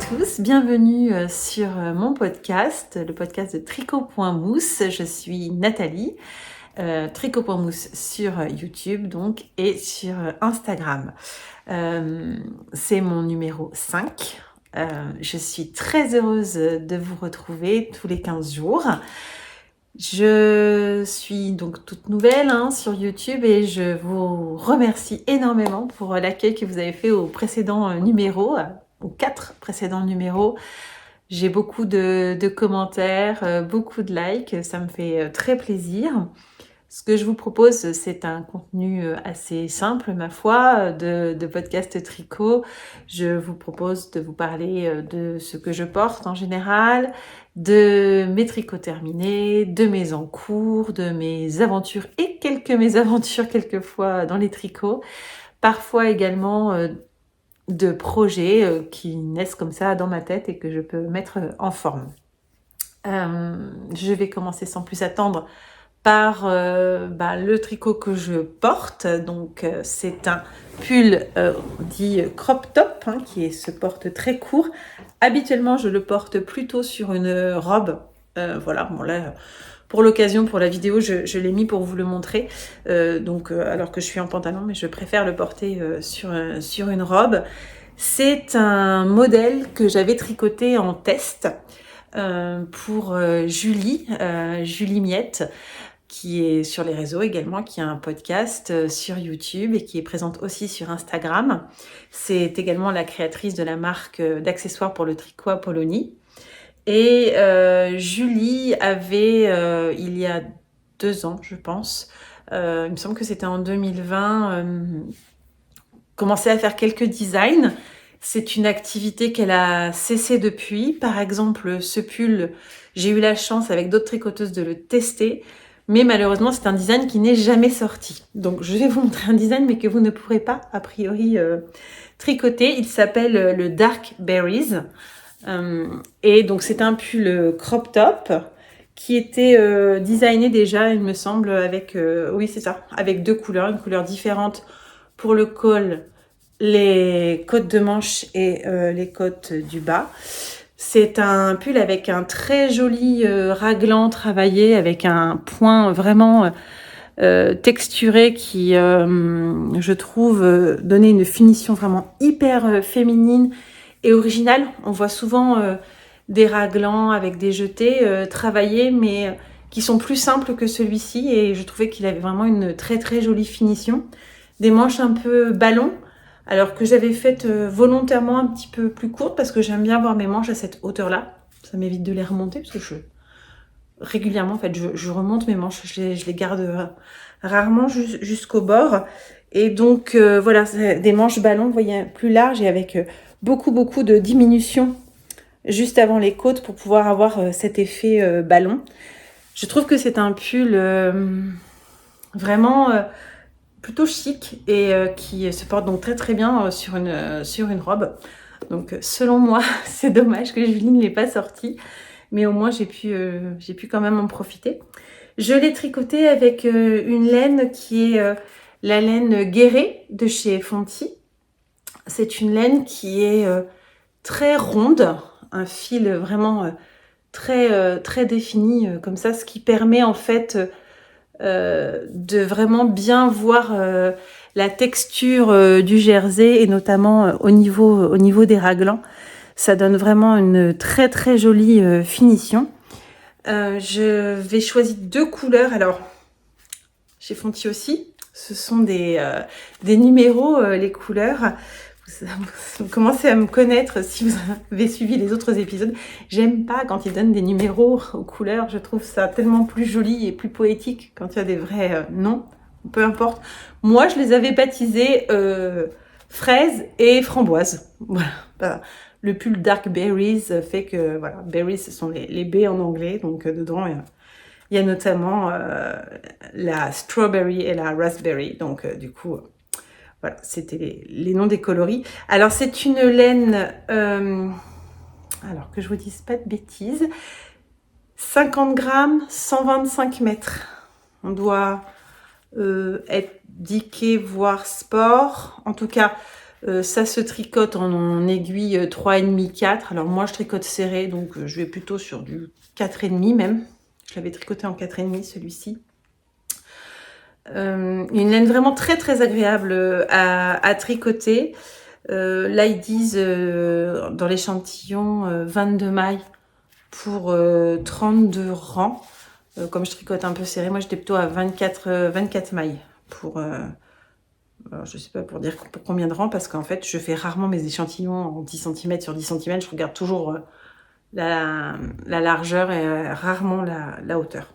tous, bienvenue sur mon podcast, le podcast de Tricot.mousse. Je suis Nathalie, Tricot.mousse sur YouTube donc et sur Instagram. C'est mon numéro 5. Je suis très heureuse de vous retrouver tous les 15 jours. Je suis donc toute nouvelle sur YouTube et je vous remercie énormément pour l'accueil que vous avez fait aux précédents numéros, aux 4 précédents numéros. J'ai beaucoup de commentaires, beaucoup de likes, ça me fait très plaisir. Ce que je vous propose, c'est un contenu assez simple, ma foi, de podcast tricot. Je vous propose de vous parler de ce que je porte en général, de mes tricots terminés, de mes en cours, de mes aventures et quelques mésaventures quelquefois dans les tricots. Parfois également de projets qui naissent comme ça dans ma tête et que je peux mettre en forme. Je vais commencer sans plus attendre par le tricot que je porte. Donc c'est un pull dit crop top qui se porte très court. Habituellement je le porte plutôt sur une robe. Voilà, bon là pour l'occasion, pour la vidéo, je l'ai mis pour vous le montrer. Alors que je suis en pantalon, mais je préfère le porter sur une robe. C'est un modèle que j'avais tricoté en test pour Julie Miette, qui est sur les réseaux également, qui a un podcast sur YouTube et qui est présente aussi sur Instagram. C'est également la créatrice de la marque d'accessoires pour le tricot Apollonie. Et Julie avait, il y a 2 ans, je pense, il me semble que c'était en 2020, commencé à faire quelques designs. C'est une activité qu'elle a cessé depuis. Par exemple, ce pull, j'ai eu la chance avec d'autres tricoteuses de le tester. Mais malheureusement, c'est un design qui n'est jamais sorti. Donc, je vais vous montrer un design, mais que vous ne pourrez pas, a priori, tricoter. Il s'appelle le Dark Berries. Et donc, c'est un pull crop top qui était designé déjà, il me semble, avec... oui, c'est ça, avec 2 couleurs. Une couleur différente pour le col, les côtes de manche et les côtes du bas. C'est un pull avec un très joli raglan travaillé avec un point vraiment texturé qui, je trouve, donnait une finition vraiment hyper féminine et originale. On voit souvent des raglans avec des jetés travaillés, mais qui sont plus simples que celui-ci, et je trouvais qu'il avait vraiment une très très jolie finition. Des manches un peu ballon, alors que j'avais faites volontairement un petit peu plus courtes parce que j'aime bien avoir mes manches à cette hauteur-là. Ça m'évite de les remonter parce que régulièrement, en fait, je remonte mes manches, je les garde rarement jusqu'au bord. Et donc, voilà, c'est des manches ballon, vous voyez, plus larges et avec beaucoup de diminution juste avant les côtes pour pouvoir avoir cet effet ballon. Je trouve que c'est un pull vraiment... plutôt chic et qui se porte donc très très bien sur une robe. Donc selon moi, c'est dommage que Julie ne l'ait pas sorti, mais au moins j'ai pu quand même en profiter. Je l'ai tricoté avec une laine qui est la laine Guéret de chez Fonty. C'est une laine qui est très ronde, un fil vraiment très défini comme ça, ce qui permet en fait de vraiment bien voir la texture du jersey et notamment au niveau des raglans. Ça donne vraiment une très très jolie finition. Je vais choisir 2 couleurs. Alors, chez Fonty aussi, ce sont des numéros, les couleurs. Vous commencez à me connaître si vous avez suivi les autres épisodes. J'aime pas quand ils donnent des numéros aux couleurs. Je trouve ça tellement plus joli et plus poétique quand il y a des vrais noms. Peu importe. Moi, je les avais baptisés fraises et framboises. Voilà. Le pull Dark Berries fait que, voilà, berries, ce sont les baies en anglais. Donc, dedans, il y a notamment la strawberry et la raspberry. Donc, du coup... voilà, c'était les noms des coloris. Alors, c'est une laine, alors que je vous dise pas de bêtises, 50 grammes, 125 mètres. On doit être diqué, voire sport. En tout cas, Ça se tricote en aiguille 3,5, 4. Alors moi, je tricote serré, donc je vais plutôt sur du 4,5 même. Je l'avais tricoté en 4,5 celui-ci. Une laine vraiment très très agréable à tricoter. Là, ils disent dans l'échantillon 22 mailles pour 32 rangs. Comme je tricote un peu serré, moi j'étais plutôt à 24 mailles pour... alors, je sais pas pour dire pour combien de rangs, parce qu'en fait, je fais rarement mes échantillons en 10 cm sur 10 cm. Je regarde toujours la largeur et rarement la hauteur.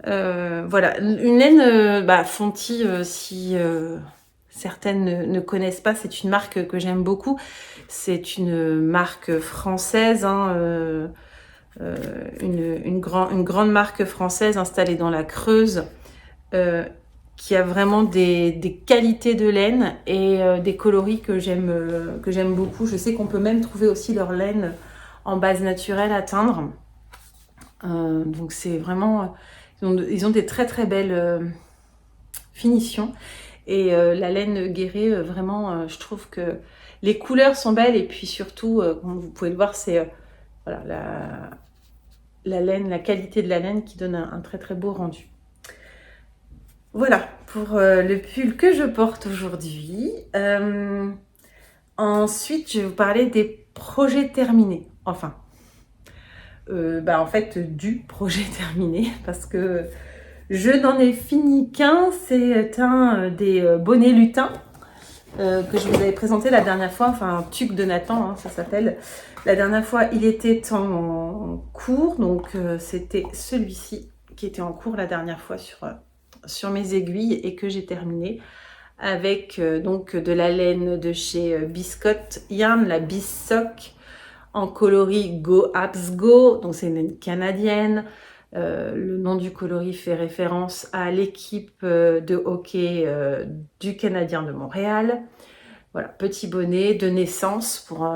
Voilà, une laine Fonty, si certaines ne connaissent pas, c'est une marque que j'aime beaucoup. C'est une marque française, hein, une grande marque française installée dans la Creuse, qui a vraiment des qualités de laine et des coloris que j'aime beaucoup. Je sais qu'on peut même trouver aussi leur laine en base naturelle à teindre. Donc c'est vraiment... Ils ont des très très belles finitions. Et la laine Guéret, vraiment, je trouve que les couleurs sont belles. Et puis surtout, comme vous pouvez le voir, c'est voilà, la laine, la qualité de la laine qui donne un très très beau rendu. Voilà pour le pull que je porte aujourd'hui. Ensuite, je vais vous parler des projets terminés. Enfin, en fait, du projet terminé, parce que je n'en ai fini qu'un. C'est un des bonnets lutins que je vous avais présenté la dernière fois, enfin Tuc de Nathan, hein, ça s'appelle. La dernière fois, il était en cours, donc c'était celui-ci qui était en cours la dernière fois sur mes aiguilles et que j'ai terminé avec donc de la laine de chez Biscotte Yarn, la Bissock, en coloris Go Abs Go, donc c'est une laine canadienne. Le nom du coloris fait référence à l'équipe de hockey du Canadien de Montréal. Voilà, petit bonnet de naissance pour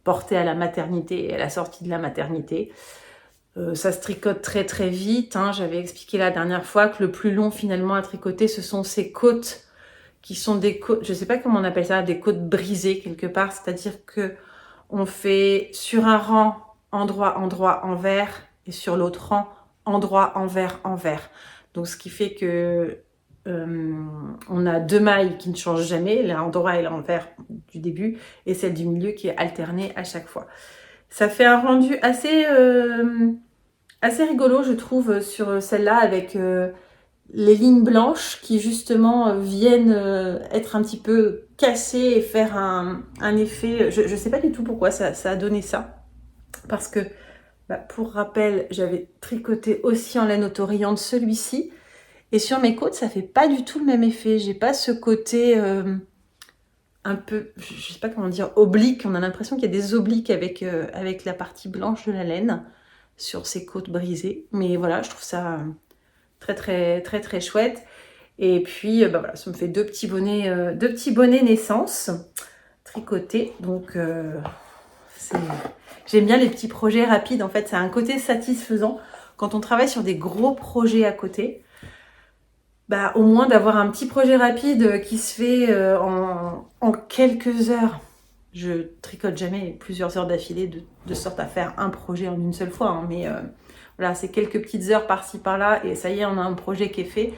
porter à la maternité et à la sortie de la maternité. Ça se tricote très très vite, hein. J'avais expliqué la dernière fois que le plus long finalement à tricoter, ce sont ces côtes qui sont des côtes, je ne sais pas comment on appelle ça, des côtes brisées quelque part, c'est-à-dire que on fait sur un rang endroit, envers, et sur l'autre rang endroit, envers. Donc ce qui fait que on a 2 mailles qui ne changent jamais, l'endroit et l'envers du début, et celle du milieu qui est alternée à chaque fois. Ça fait un rendu assez rigolo, je trouve, sur celle-là, avec les lignes blanches qui justement viennent être un petit peu cassées et faire un effet. Je ne sais pas du tout pourquoi ça a donné ça. Parce que, pour rappel, j'avais tricoté aussi en laine autorillante celui-ci. Et sur mes côtes, ça fait pas du tout le même effet. J'ai pas ce côté un peu, je sais pas comment dire, oblique. On a l'impression qu'il y a des obliques avec la partie blanche de la laine sur ces côtes brisées. Mais voilà, je trouve ça très très très très chouette. Et puis voilà, ça me fait deux petits bonnets naissance tricotés. Donc j'aime bien les petits projets rapides. En fait, c'est un côté satisfaisant quand on travaille sur des gros projets à côté. Au moins d'avoir un petit projet rapide qui se fait en quelques heures. Je tricote jamais plusieurs heures d'affilée de sorte à faire un projet en une seule fois, hein, mais voilà, c'est quelques petites heures par-ci par-là et ça y est, on a un projet qui est fait.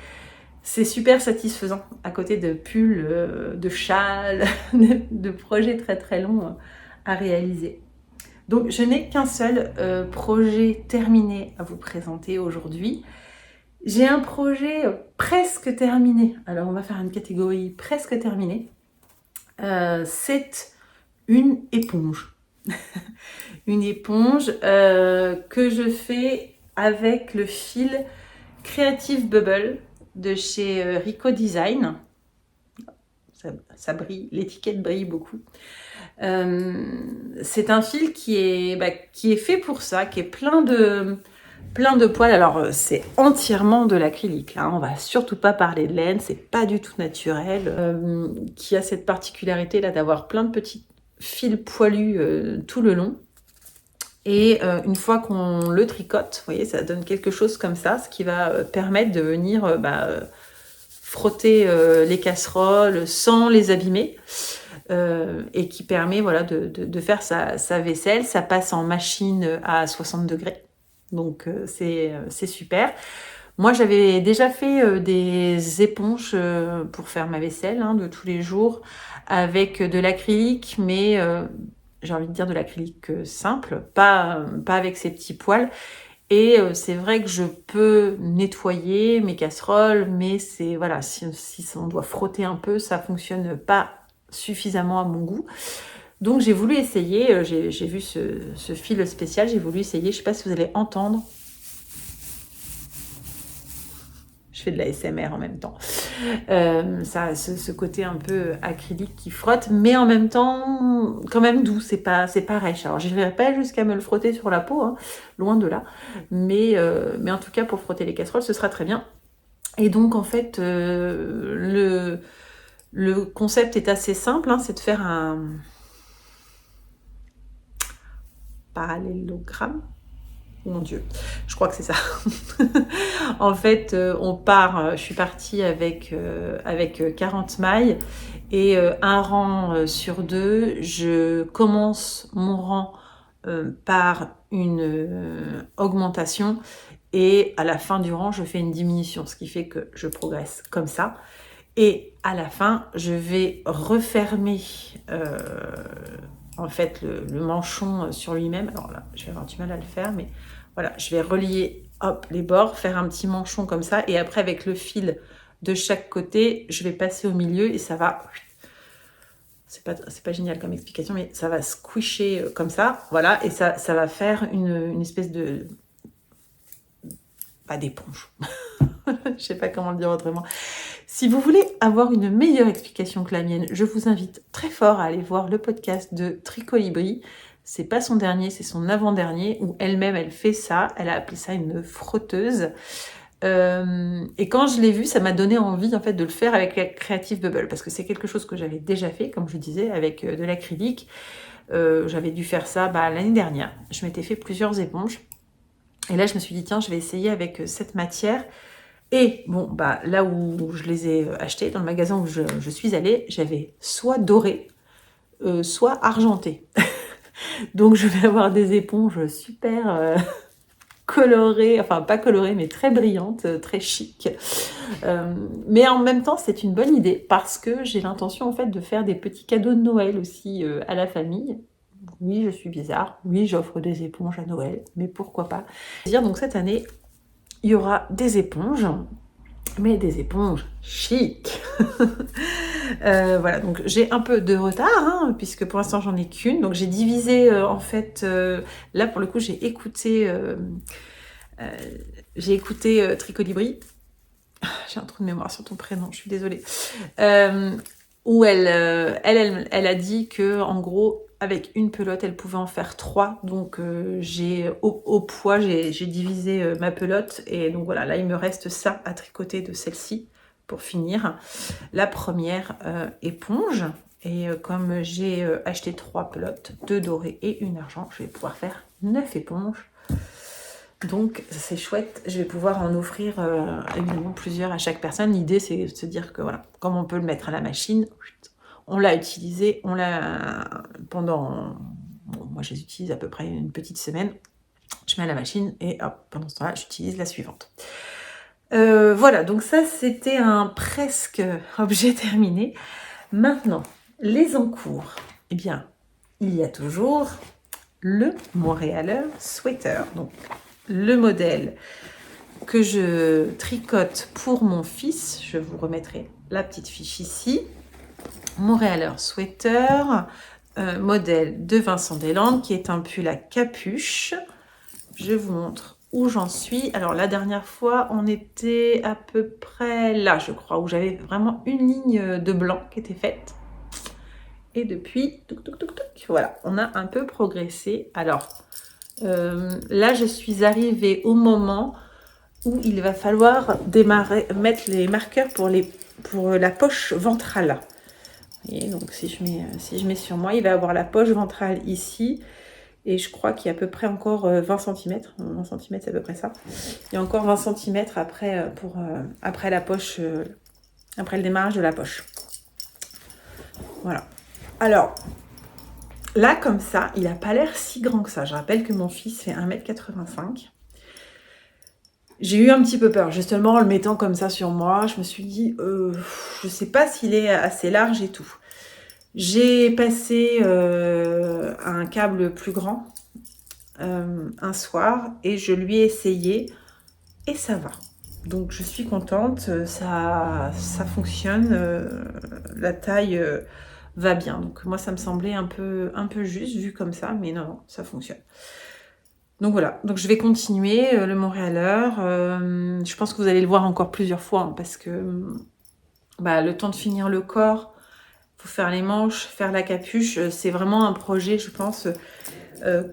C'est super satisfaisant à côté de pulls, de châles, de projets très très longs à réaliser. Donc je n'ai qu'un seul projet terminé à vous présenter aujourd'hui. J'ai un projet presque terminé. Alors on va faire une catégorie presque terminée. C'est une éponge. Une éponge que je fais avec le fil Creative Bubble de chez Rico Design. Ça brille, l'étiquette brille beaucoup. C'est un fil qui est fait pour ça, qui est plein de poils. Alors c'est entièrement de l'acrylique, hein. On va surtout pas parler de laine, c'est pas du tout naturel, qui a cette particularité là d'avoir plein de petits fils poilus tout le long. Et une fois qu'on le tricote, vous voyez, ça donne quelque chose comme ça, ce qui va permettre de venir frotter les casseroles sans les abîmer. et qui permet voilà, de faire sa vaisselle. Ça passe en machine à 60 degrés. Donc c'est super. Moi, j'avais déjà fait des éponges pour faire ma vaisselle hein, de tous les jours avec de l'acrylique, mais j'ai envie de dire de l'acrylique simple, pas avec ces petits poils. Et c'est vrai que je peux nettoyer mes casseroles, mais c'est voilà, si on doit frotter un peu, ça fonctionne pas suffisamment à mon goût. Donc j'ai voulu essayer, j'ai vu ce fil spécial, j'ai voulu essayer, je sais pas si vous allez entendre. Je fais de la SMR en même temps. Ça a ce côté un peu acrylique qui frotte, mais en même temps, quand même doux, c'est pas rêche. Alors, je n'irai pas jusqu'à me le frotter sur la peau, hein, loin de là. Mais en tout cas, pour frotter les casseroles, ce sera très bien. Et donc, en fait, le concept est assez simple, hein, c'est de faire un parallélogramme. Oh mon Dieu, je crois que c'est ça. En fait, on part, je suis partie avec 40 mailles et un rang sur deux. Je commence mon rang par une augmentation et à la fin du rang, je fais une diminution, ce qui fait que je progresse comme ça. Et à la fin, je vais refermer en fait le manchon sur lui-même. Alors là, je vais avoir du mal à le faire, mais voilà, je vais relier hop, les bords, faire un petit manchon comme ça, et après avec le fil de chaque côté, je vais passer au milieu et ça va... C'est pas génial comme explication, mais ça va squisher comme ça, voilà, et ça va faire une espèce de... pas d'éponge. Je sais pas comment le dire autrement. Si vous voulez avoir une meilleure explication que la mienne, je vous invite très fort à aller voir le podcast de Tricolibri. C'est pas son dernier, c'est son avant-dernier, où elle-même, elle fait ça. Elle a appelé ça une frotteuse. Et quand je l'ai vu, ça m'a donné envie en fait de le faire avec la Creative Bubble, parce que c'est quelque chose que j'avais déjà fait, comme je disais, avec de l'acrylique. J'avais dû faire ça l'année dernière. Je m'étais fait plusieurs éponges. Et là, je me suis dit, tiens, je vais essayer avec cette matière. Et bon, là où je les ai achetés, dans le magasin où je suis allée, j'avais soit doré, soit argenté. Donc je vais avoir des éponges super colorées, enfin pas colorées, mais très brillantes, très chic. Mais en même temps, c'est une bonne idée parce que j'ai l'intention en fait de faire des petits cadeaux de Noël aussi à la famille. Oui, je suis bizarre. Oui, j'offre des éponges à Noël, mais pourquoi pas. Donc cette année, il y aura des éponges, mais des éponges chic. Voilà, donc j'ai un peu de retard, hein, puisque pour l'instant j'en ai qu'une. Donc j'ai divisé, en fait, là pour le coup j'ai écouté Tricolibri. J'ai un trou de mémoire sur ton prénom, je suis désolée. Où elle a dit que en gros, avec une pelote, elle pouvait en faire 3. Donc j'ai au poids, j'ai divisé ma pelote. Et donc voilà, là il me reste ça à tricoter de celle-ci pour finir. La première éponge. Et comme j'ai acheté 3 pelotes, 2 dorées et une argent, je vais pouvoir faire 9 éponges. Donc c'est chouette, je vais pouvoir en offrir évidemment plusieurs à chaque personne. L'idée c'est de se dire que voilà, comme on peut le mettre à la machine, on l'a utilisé, on l'a pendant, bon, moi je les utilise à peu près une petite semaine, je mets à la machine et hop, pendant ce temps-là j'utilise la suivante. Voilà, donc ça c'était un presque objet terminé. Maintenant, les encours, eh bien, il y a toujours le Montréaleur Sweater. Donc, le modèle que je tricote pour mon fils, je vous remettrai la petite fiche ici. Montréaleur Sweater, modèle de Vincent Deslandes, qui est un pull à capuche. Je vous montre où j'en suis. Alors, la dernière fois, on était à peu près là, je crois, où j'avais vraiment une ligne de blanc qui était faite. Et depuis, voilà, on a un peu progressé. Alors, là, je suis arrivée au moment où il va falloir mettre les marqueurs pour la poche ventrale. Et donc, si je mets sur moi, il va avoir la poche ventrale ici. Et je crois qu'il y a à peu près encore 20 cm. 20 cm, c'est à peu près ça. Il y a encore 20 cm après la poche, après le démarrage de la poche. Voilà. Alors, là, comme ça, il n'a pas l'air si grand que ça. Je rappelle que mon fils fait 1,85 m. J'ai eu un petit peu peur, justement, en le mettant comme ça sur moi. Je me suis dit, je sais pas s'il est assez large et tout. J'ai passé un câble plus grand un soir et je lui ai essayé et ça va. Donc je suis contente, ça fonctionne, la taille va bien. Donc moi ça me semblait un peu juste vu comme ça, mais non, ça fonctionne. Donc voilà, donc je vais continuer le Montréaleur. Je pense que vous allez le voir encore plusieurs fois hein, parce que le temps de finir le corps, faut faire les manches, faire la capuche. C'est vraiment un projet, je pense,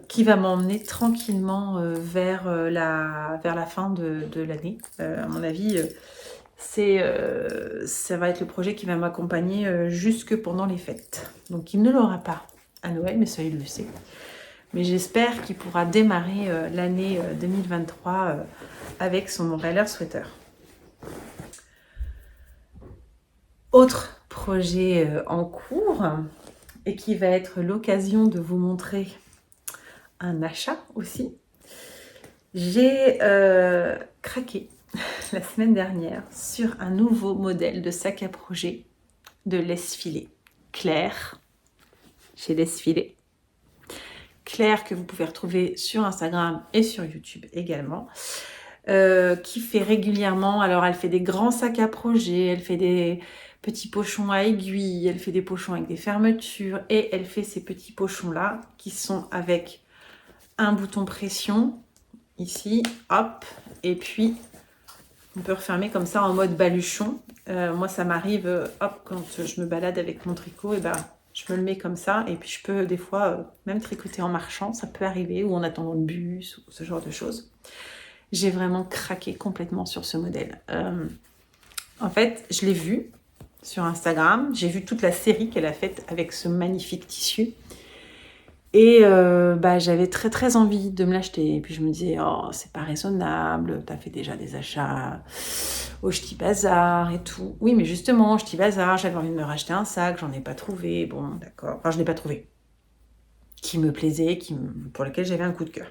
qui va m'emmener tranquillement vers la fin de l'année. À mon avis, ça va être le projet qui va m'accompagner jusque pendant les fêtes. Donc il ne l'aura pas à Noël, mais ça il le sait. Mais j'espère qu'il pourra démarrer l'année 2023 avec son Montréaleur Sweater. Autre projet en cours et qui va être l'occasion de vous montrer un achat aussi. J'ai craqué la semaine dernière sur un nouveau modèle de sac à projet de Laisse-Filer. Claire, chez Laisse-Filer. Claire que vous pouvez retrouver sur Instagram et sur YouTube également. Qui fait régulièrement, alors elle fait des grands sacs à projet, elle fait des petits pochons à aiguilles, elle fait des pochons avec des fermetures et elle fait ces petits pochons là qui sont avec un bouton pression ici, hop, et puis on peut refermer comme ça en mode baluchon. Moi ça m'arrive, hop, quand je me balade avec mon tricot, et je me le mets comme ça et puis je peux des fois même tricoter en marchant, ça peut arriver, ou en attendant le bus ou ce genre de choses. J'ai vraiment craqué complètement sur ce modèle. En fait, je l'ai vu sur Instagram, j'ai vu toute la série qu'elle a faite avec ce magnifique tissu. Et j'avais très très envie de me l'acheter. Et puis je me disais, oh, c'est pas raisonnable, t'as fait déjà des achats au Ch'ti Bazar et tout. Oui, mais justement, au Ch'ti Bazar, j'avais envie de me racheter un sac, j'en ai pas trouvé. Bon, d'accord. Enfin, je n'ai pas trouvé. Qui me plaisait, pour lequel j'avais un coup de cœur.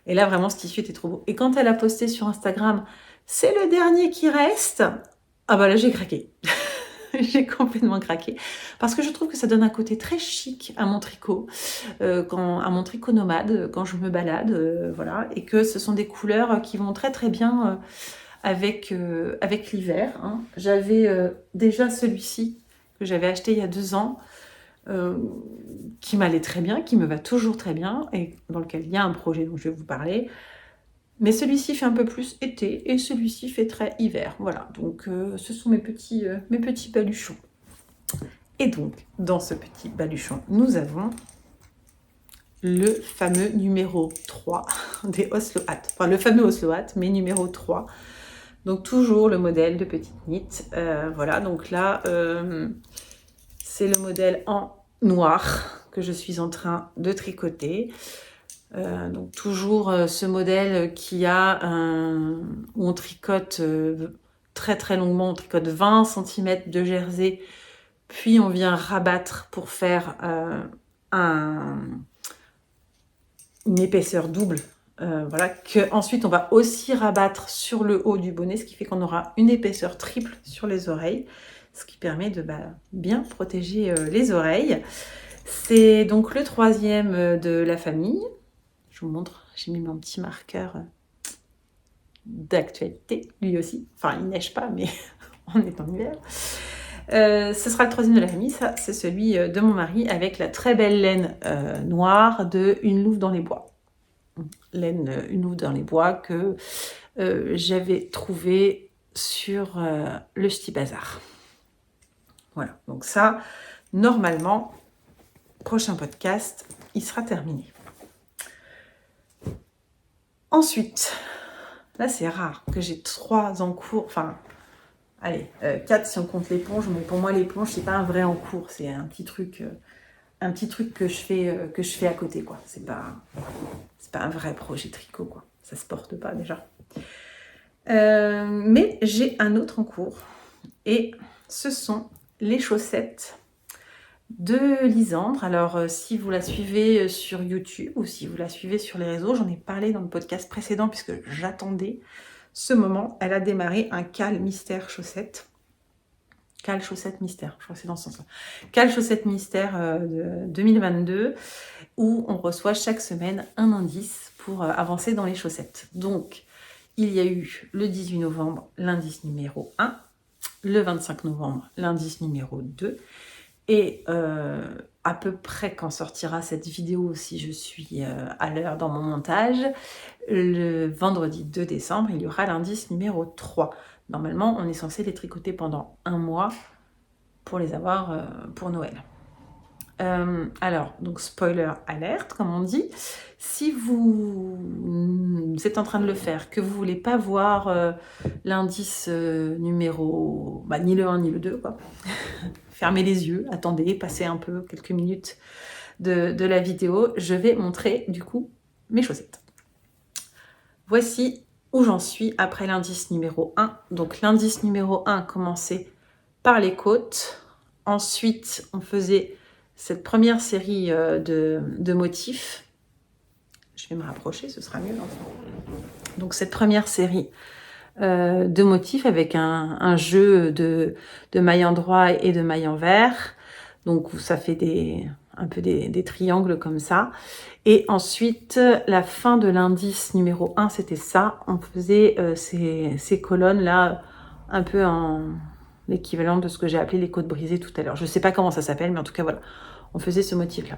Et là, vraiment, ce tissu était trop beau. Et quand elle a posté sur Instagram, c'est le dernier qui reste, ah bah là, j'ai craqué. J'ai complètement craqué. Parce que je trouve que ça donne un côté très chic à mon tricot, à mon tricot nomade, quand je me balade, voilà. Et que ce sont des couleurs qui vont très très bien avec l'hiver. Hein. J'avais déjà celui-ci que j'avais acheté il y a 2 ans, qui m'allait très bien, qui me va toujours très bien, et dans lequel il y a un projet dont je vais vous parler. Mais celui-ci fait un peu plus été, et celui-ci fait très hiver. Voilà, donc ce sont mes petits baluchons. Et donc, dans ce petit baluchon, nous avons le fameux numéro 3 des Oslo Hat. Enfin, le fameux Oslo Hat, mais numéro 3. Donc, toujours le modèle de petite knit. Voilà, donc là, c'est le modèle en noir que je suis en train de tricoter. Donc toujours ce modèle qui a où on tricote très très longuement, on tricote 20 cm de jersey, puis on vient rabattre pour faire une épaisseur double. Voilà, que ensuite on va aussi rabattre sur le haut du bonnet, ce qui fait qu'on aura une épaisseur triple sur les oreilles, ce qui permet de bien protéger les oreilles. C'est donc le 3e de la famille. Je vous montre, j'ai mis mon petit marqueur d'actualité, lui aussi. Enfin, il neige pas, mais on est en hiver. Ce sera le 3e de la famille, ça, c'est celui de mon mari, avec la très belle laine noire de Une Louve dans les Bois. Laine Une Louve dans les Bois que j'avais trouvée sur le Ch'ti Bazar. Voilà, donc ça, normalement, prochain podcast, il sera terminé. Ensuite, là c'est rare que j'ai 3 en cours, enfin, allez, 4 si on compte l'éponge, mais pour moi l'éponge c'est pas un vrai en cours, c'est un petit truc que je fais à côté, quoi. C'est pas un vrai projet tricot, quoi. Ça se porte pas déjà. Mais j'ai un autre en cours, et ce sont les chaussettes de Lisandre. Alors, si vous la suivez sur YouTube ou si vous la suivez sur les réseaux, j'en ai parlé dans le podcast précédent puisque j'attendais ce moment. Elle a démarré un Cal Mystère Chaussette. Cal Chaussette Mystère, je crois que c'est dans ce sens-là. Cal Chaussette Mystère de 2022, où on reçoit chaque semaine un indice pour avancer dans les chaussettes. Donc, il y a eu le 18 novembre l'indice numéro 1, le 25 novembre l'indice numéro 2, et à peu près quand sortira cette vidéo, si je suis à l'heure dans mon montage, le vendredi 2 décembre, il y aura l'indice numéro 3. Normalement, on est censé les tricoter pendant un mois pour les avoir pour Noël. Alors, donc spoiler alerte, comme on dit, si vous êtes en train de le faire, que vous ne voulez pas voir l'indice numéro, ni le 1 ni le 2, quoi. Fermez les yeux, attendez, passez un peu quelques minutes de la vidéo, je vais montrer du coup mes chaussettes. Voici où j'en suis après l'indice numéro 1. Donc l'indice numéro 1 commençait par les côtes. Ensuite, on faisait cette première série de motifs. Je vais me rapprocher, ce sera mieux. Donc cette première série de motifs avec un jeu de mailles endroit et de mailles envers. Donc ça fait un peu des triangles comme ça. Et ensuite, la fin de l'indice numéro 1, c'était ça. On faisait ces colonnes-là, un peu en l'équivalent de ce que j'ai appelé les côtes brisées tout à l'heure. Je ne sais pas comment ça s'appelle, mais en tout cas, voilà. On faisait ce motif-là.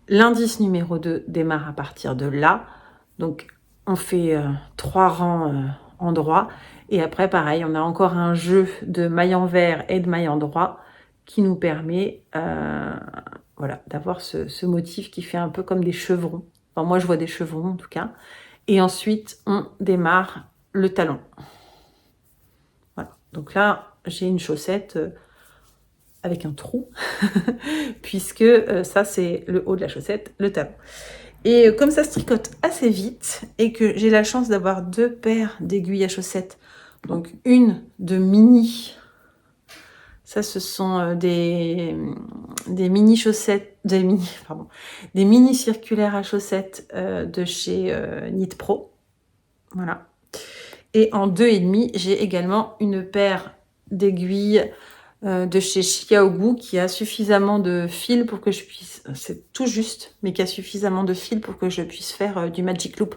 L'indice numéro 2 démarre à partir de là. Donc, on fait 3 rangs endroits. Et après, pareil, on a encore un jeu de mailles envers et de mailles endroits qui nous permet d'avoir ce motif qui fait un peu comme des chevrons. Enfin, moi, je vois des chevrons en tout cas. Et ensuite, on démarre le talon. Voilà. Donc là, j'ai une chaussette avec un trou, puisque ça, c'est le haut de la chaussette, le talon. Et comme ça se tricote assez vite, et que j'ai la chance d'avoir 2 paires d'aiguilles à chaussettes, donc une de mini. Ça, ce sont des mini chaussettes, des mini circulaires à chaussettes de chez Knit Pro. Voilà. Et en 2,5, j'ai également une paire d'aiguilles de chez Xiaogu qui a suffisamment de fil pour que je puisse, c'est tout juste, mais qui a suffisamment de fil pour que je puisse faire du Magic Loop.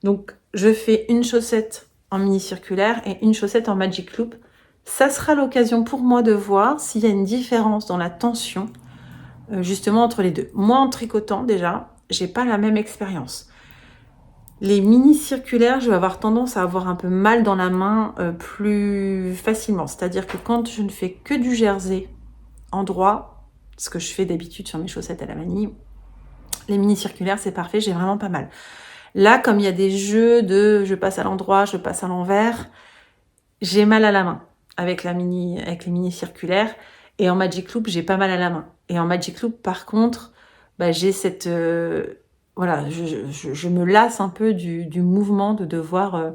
Donc, je fais une chaussette en mini circulaire et une chaussette en Magic Loop. Ça sera l'occasion pour moi de voir s'il y a une différence dans la tension, justement, entre les deux. Moi, en tricotant, déjà, j'ai pas la même expérience. Les mini circulaires, je vais avoir tendance à avoir un peu mal dans la main plus facilement. C'est-à-dire que quand je ne fais que du jersey endroit, ce que je fais d'habitude sur mes chaussettes à la vanille, les mini circulaires, c'est parfait, j'ai vraiment pas mal. Là, comme il y a des jeux de je passe à l'endroit, je passe à l'envers, j'ai mal à la main avec les mini circulaires. Et en Magic Loop, j'ai pas mal à la main. Et en Magic Loop, par contre, j'ai cette... je me lasse un peu du mouvement de devoir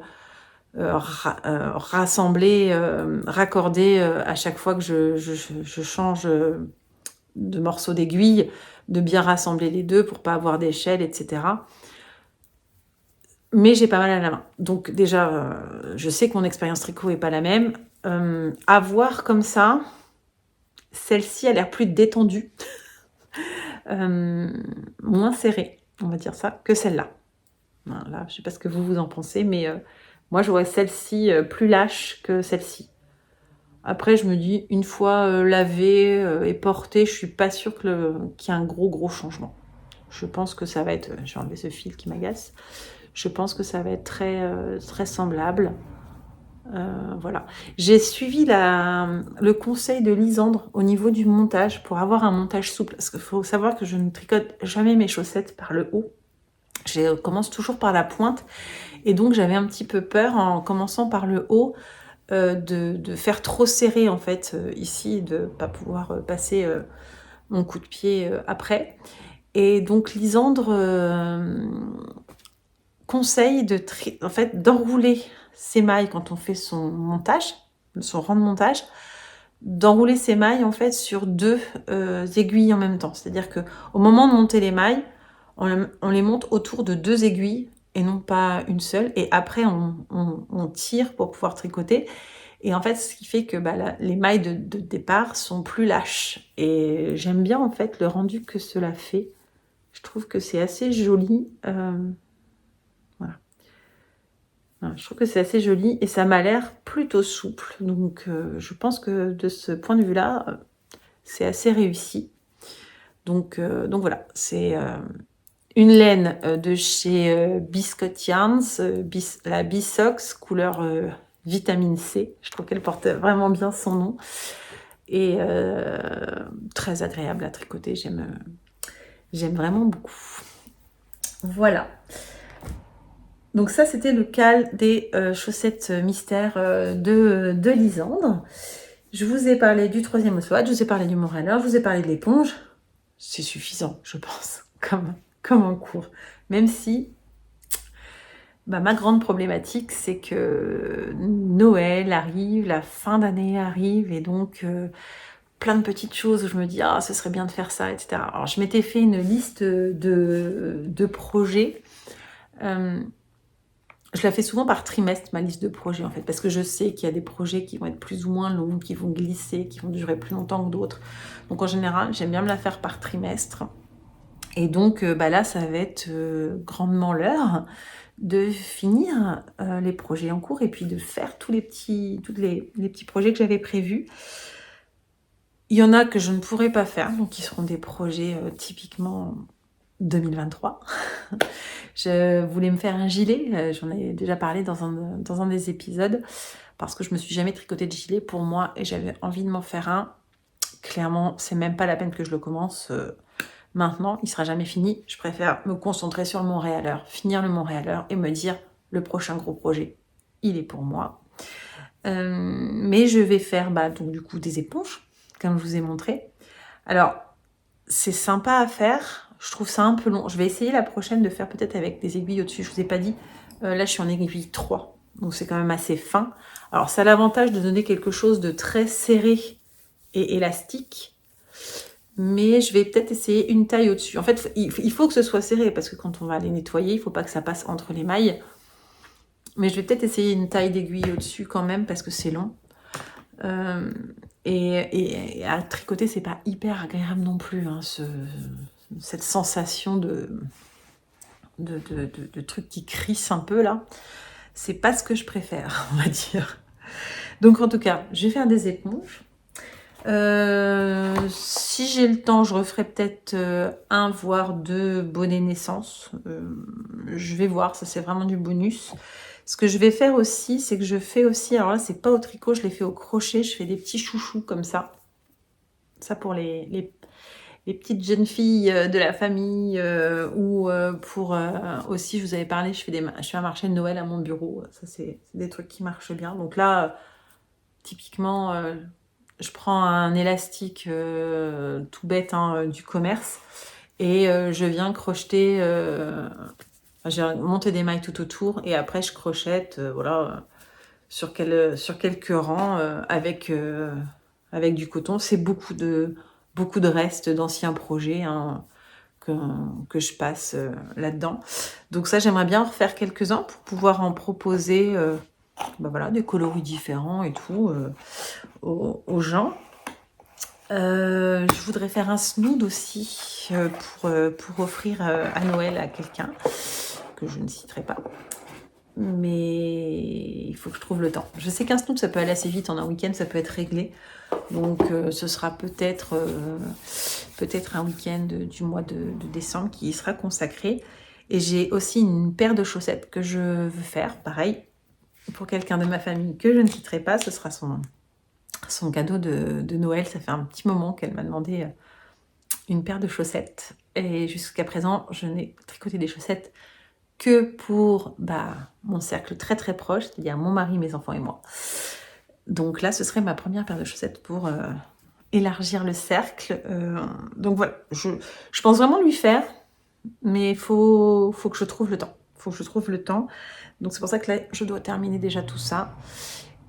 rassembler, raccorder à chaque fois que je change de morceaux d'aiguille, de bien rassembler les deux pour pas avoir d'échelle, etc. Mais j'ai pas mal à la main. Donc déjà, je sais que mon expérience tricot est pas la même. À voir comme ça, celle-ci a l'air plus détendue, moins serrée, on va dire ça, que celle-là. Voilà, je sais pas ce que vous en pensez, mais moi je vois celle-ci plus lâche que celle-ci. Après, je me dis, une fois lavée et portée, je suis pas sûre qu'il y ait un gros changement. Je pense que ça va être... J'ai enlevé ce fil qui m'agace. Je pense que ça va être très semblable. Voilà. J'ai suivi le conseil de Lisandre au niveau du montage pour avoir un montage souple. Parce qu'il faut savoir que je ne tricote jamais mes chaussettes par le haut. Je commence toujours par la pointe. Et donc, j'avais un petit peu peur en commençant par le haut de faire trop serré en fait ici, de ne pas pouvoir passer mon coup de pied après. Et donc, Lisandre conseille d'enrouler ses mailles quand on fait son montage, son rang de montage, d'enrouler ces mailles en fait sur 2 aiguilles en même temps. C'est-à-dire que au moment de monter les mailles, on les monte autour de 2 aiguilles et non pas une seule. Et après, on tire pour pouvoir tricoter. Et en fait, ce qui fait que les mailles de départ sont plus lâches. Et j'aime bien en fait le rendu que cela fait. Je trouve que c'est assez joli. Voilà. Je trouve que c'est assez joli et ça m'a l'air plutôt souple. Donc, je pense que de ce point de vue-là, c'est assez réussi. Donc voilà, c'est une laine de chez Biscot Yarns, la Bisox, couleur vitamine C. Je trouve qu'elle porte vraiment bien son nom. Et très agréable à tricoter, j'aime vraiment beaucoup. Voilà. Donc ça, c'était le cal des chaussettes mystères de Lisandre. Je vous ai parlé du 3e oswald, je vous ai parlé du montréaleur, je vous ai parlé de l'éponge. C'est suffisant, je pense, comme en cours. Même si ma grande problématique, c'est que Noël arrive, la fin d'année arrive, et donc plein de petites choses où je me dis « Ah, ce serait bien de faire ça, etc. » Alors, je m'étais fait une liste de projets. Je la fais souvent par trimestre, ma liste de projets, en fait, parce que je sais qu'il y a des projets qui vont être plus ou moins longs, qui vont glisser, qui vont durer plus longtemps que d'autres. Donc, en général, j'aime bien me la faire par trimestre. Et donc, là, ça va être grandement l'heure de finir les projets en cours et puis de faire tous les petits projets que j'avais prévus. Il y en a que je ne pourrai pas faire, donc qui seront des projets typiquement 2023. Je voulais me faire un gilet, j'en ai déjà parlé dans un des épisodes, parce que je me suis jamais tricoté de gilet pour moi et j'avais envie de m'en faire un. Clairement, c'est même pas la peine que je le commence maintenant, il sera jamais fini. Je préfère me concentrer sur le montréaleur, finir le montréaleur et me dire le prochain gros projet, il est pour moi. Mais je vais faire donc du coup des éponges, comme je vous ai montré. Alors, c'est sympa à faire. Je trouve ça un peu long. Je vais essayer la prochaine de faire peut-être avec des aiguilles au-dessus. Je vous ai pas dit. Là, je suis en aiguille 3. Donc, c'est quand même assez fin. Alors, ça a l'avantage de donner quelque chose de très serré et élastique. Mais je vais peut-être essayer une taille au-dessus. En fait, il faut que ce soit serré parce que quand on va les nettoyer, il ne faut pas que ça passe entre les mailles. Mais je vais peut-être essayer une taille d'aiguille au-dessus quand même parce que c'est long. Et à tricoter, c'est pas hyper agréable non plus, hein, cette sensation de truc qui crisse un peu là. C'est pas ce que je préfère, on va dire. Donc en tout cas, je vais faire des éponges. Si j'ai le temps, je referai peut-être 1 voire 2 bonnets naissance. Je vais voir, ça c'est vraiment du bonus. Ce que je vais faire aussi, c'est que je fais aussi, alors là c'est pas au tricot, je les fais au crochet, je fais des petits chouchous comme ça. Ça pour les petites jeunes filles de la famille ou pour aussi, je vous avais parlé, je fais un marché de Noël à mon bureau. Ça c'est des trucs qui marchent bien. Donc là, typiquement, je prends un élastique tout bête du commerce et je viens crocheter... j'ai monté des mailles tout autour et après je crochette sur quelques rangs avec du coton. C'est beaucoup de restes d'anciens projets que je passe là-dedans. Donc ça, j'aimerais bien en refaire quelques-uns pour pouvoir en proposer des coloris différents et tout aux gens. Je voudrais faire un snood aussi pour offrir à Noël à quelqu'un que je ne citerai pas. Mais il faut que je trouve le temps. Je sais qu'un snood, ça peut aller assez vite. En un week-end, ça peut être réglé. Donc, ce sera peut-être un week-end du mois de décembre qui y sera consacré. Et j'ai aussi une paire de chaussettes que je veux faire. Pareil, pour quelqu'un de ma famille que je ne citerai pas. Ce sera son cadeau de Noël. Ça fait un petit moment qu'elle m'a demandé une paire de chaussettes. Et jusqu'à présent, je n'ai tricoté des chaussettes que pour mon cercle très très proche, c'est-à-dire mon mari, mes enfants et moi. Donc là, ce serait ma première paire de chaussettes pour élargir le cercle. Donc voilà, je pense vraiment lui faire, mais il faut que je trouve le temps. Donc c'est pour ça que là, je dois terminer déjà tout ça.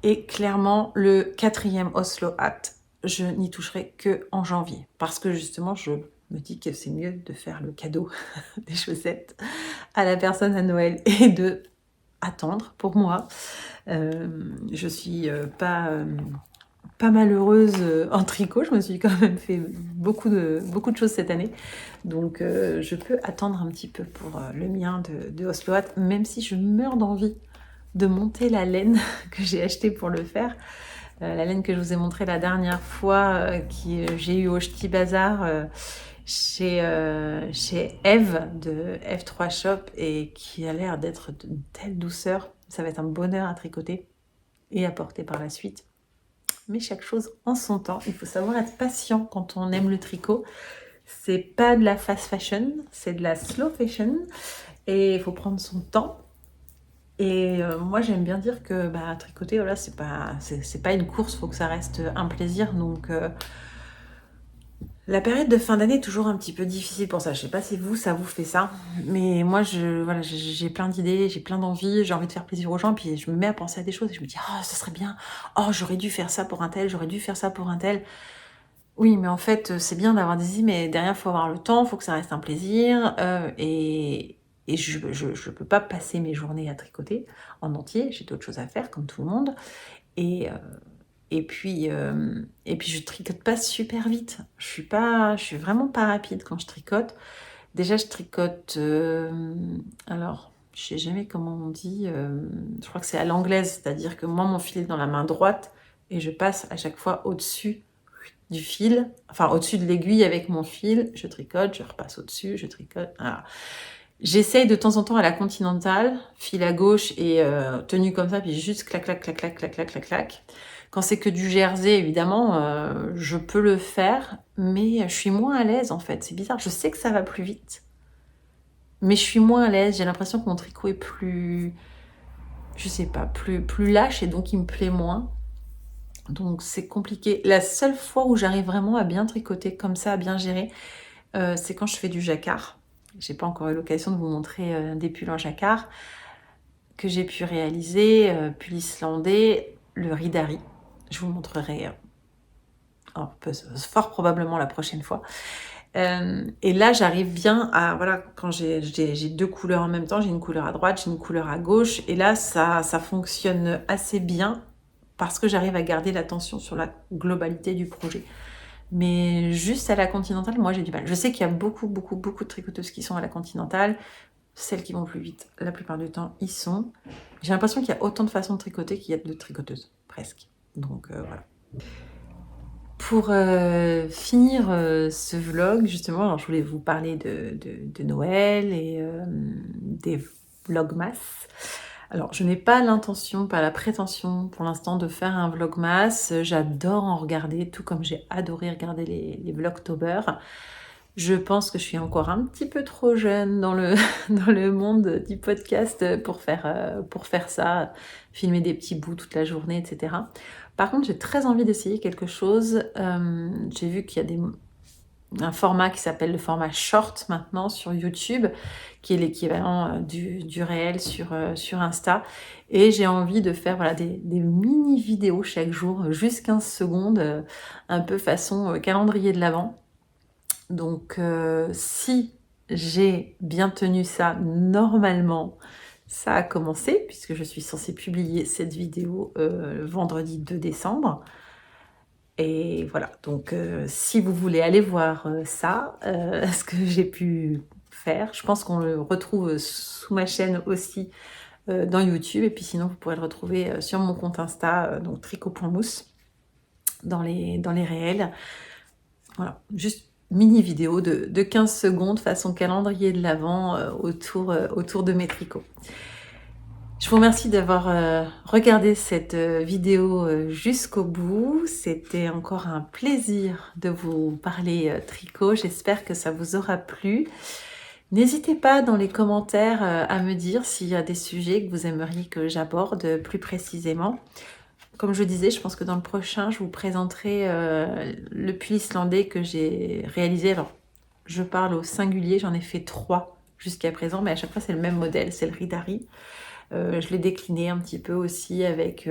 Et clairement, le 4e Oslo Hat, je n'y toucherai que en janvier. Parce que justement, je me dis que c'est mieux de faire le cadeau des chaussettes à la personne à Noël et de attendre pour moi. Je suis pas malheureuse en tricot. Je me suis quand même fait beaucoup de choses cette année. Donc, je peux attendre un petit peu pour le mien de Oslo Hat, même si je meurs d'envie de monter la laine que j'ai achetée pour le faire. La laine que je vous ai montrée la dernière fois, j'ai eu au Ch'ti Bazar chez Eve de F3 Shop et qui a l'air d'être d'une telle douceur. Ça va être un bonheur à tricoter et à porter par la suite. Mais chaque chose en son temps. Il faut savoir être patient quand on aime le tricot. C'est pas de la fast fashion, c'est de la slow fashion. Et il faut prendre son temps. Et moi, j'aime bien dire que tricoter, voilà, c'est pas une course, il faut que ça reste un plaisir. Donc, la période de fin d'année est toujours un petit peu difficile pour ça. Je sais pas si ça vous fait ça. Mais moi, j'ai plein d'idées, j'ai plein d'envies, j'ai envie de faire plaisir aux gens. Puis je me mets à penser à des choses et je me dis, oh, ça serait bien. Oh, j'aurais dû faire ça pour un tel, j'aurais dû faire ça pour un tel. Oui, mais en fait, c'est bien d'avoir des idées, mais derrière, il faut avoir le temps, il faut que ça reste un plaisir. Et je peux pas passer mes journées à tricoter en entier. J'ai d'autres choses à faire, comme tout le monde. Et, puis, je tricote pas super vite. Je suis vraiment pas rapide quand je tricote. Déjà, je tricote... alors, je sais jamais comment on dit. Je crois que c'est à l'anglaise, c'est-à-dire que moi, mon fil est dans la main droite et je passe à chaque fois au-dessus du fil, enfin au-dessus de l'aiguille avec mon fil, je tricote, je repasse au-dessus, je tricote. Voilà. J'essaye de temps en temps à la continentale, fil à gauche et tenue comme ça, puis juste clac, clac, clac, clac, clac, clac, clac, clac. Quand c'est que du jersey, évidemment, je peux le faire, mais je suis moins à l'aise en fait. C'est bizarre, je sais que ça va plus vite, mais je suis moins à l'aise. J'ai l'impression que mon tricot est plus, je sais pas, plus lâche et donc il me plaît moins. Donc c'est compliqué. La seule fois où j'arrive vraiment à bien tricoter comme ça, à bien gérer, c'est quand je fais du jacquard. J'ai pas encore eu l'occasion de vous montrer des pulls en jacquard que j'ai pu réaliser, pull islandais, le Ridari. Je vous montrerai fort probablement la prochaine fois. Et là, j'arrive bien à, voilà, quand j'ai deux couleurs en même temps, j'ai une couleur à droite, j'ai une couleur à gauche, et là, ça fonctionne assez bien parce que j'arrive à garder l'attention sur la globalité du projet. Mais juste à la continentale, moi j'ai du mal. Je sais qu'il y a beaucoup de tricoteuses qui sont à la continentale. Celles qui vont plus vite, la plupart du temps, y sont. J'ai l'impression qu'il y a autant de façons de tricoter qu'il y a de tricoteuses, presque. Donc voilà. Pour finir ce vlog, justement, alors je voulais vous parler de Noël et des vlogmas. Alors, je n'ai pas l'intention, pas la prétention pour l'instant de faire un vlogmas. J'adore en regarder, tout comme j'ai adoré regarder les vlogtober. Je pense que je suis encore un petit peu trop jeune dans le, dans le monde du podcast pour faire ça, filmer des petits bouts toute la journée, etc. Par contre, j'ai très envie d'essayer quelque chose. J'ai vu qu'il y a un format qui s'appelle le format short maintenant sur YouTube, qui est l'équivalent du réel sur Insta. Et j'ai envie de faire voilà, des mini vidéos chaque jour, juste 15 secondes, un peu façon calendrier de l'Avent. Donc si j'ai bien tenu ça, normalement, ça a commencé, puisque je suis censée publier cette vidéo vendredi 2 décembre. Et voilà, donc si vous voulez aller voir ça, ce que j'ai pu faire, je pense qu'on le retrouve sous ma chaîne aussi dans YouTube. Et puis sinon, vous pourrez le retrouver sur mon compte Insta, donc tricot.mousse, dans les réels. Voilà, juste mini vidéo de 15 secondes façon calendrier de l'Avent autour de mes tricots. Je vous remercie d'avoir regardé cette vidéo jusqu'au bout. C'était encore un plaisir de vous parler tricot. J'espère que ça vous aura plu. N'hésitez pas dans les commentaires à me dire s'il y a des sujets que vous aimeriez que j'aborde plus précisément. Comme je disais, je pense que dans le prochain, je vous présenterai le pull islandais que j'ai réalisé. Alors, je parle au singulier, j'en ai fait 3 jusqu'à présent, mais à chaque fois, c'est le même modèle, c'est le Ridari. Je l'ai décliné un petit peu aussi avec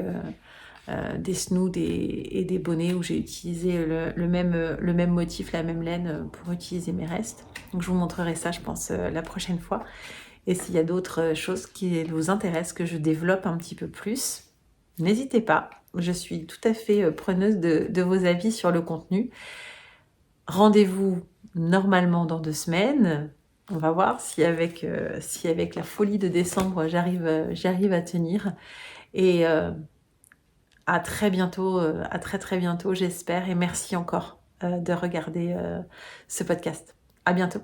des snoods et des bonnets où j'ai utilisé le même motif, la même laine pour utiliser mes restes. Donc je vous montrerai ça, je pense, la prochaine fois. Et s'il y a d'autres choses qui vous intéressent, que je développe un petit peu plus, n'hésitez pas. Je suis tout à fait preneuse de vos avis sur le contenu. Rendez-vous normalement dans 2 semaines. On va voir si avec la folie de décembre, j'arrive à tenir. Et à très bientôt, à très bientôt, j'espère. Et merci encore de regarder ce podcast. À bientôt.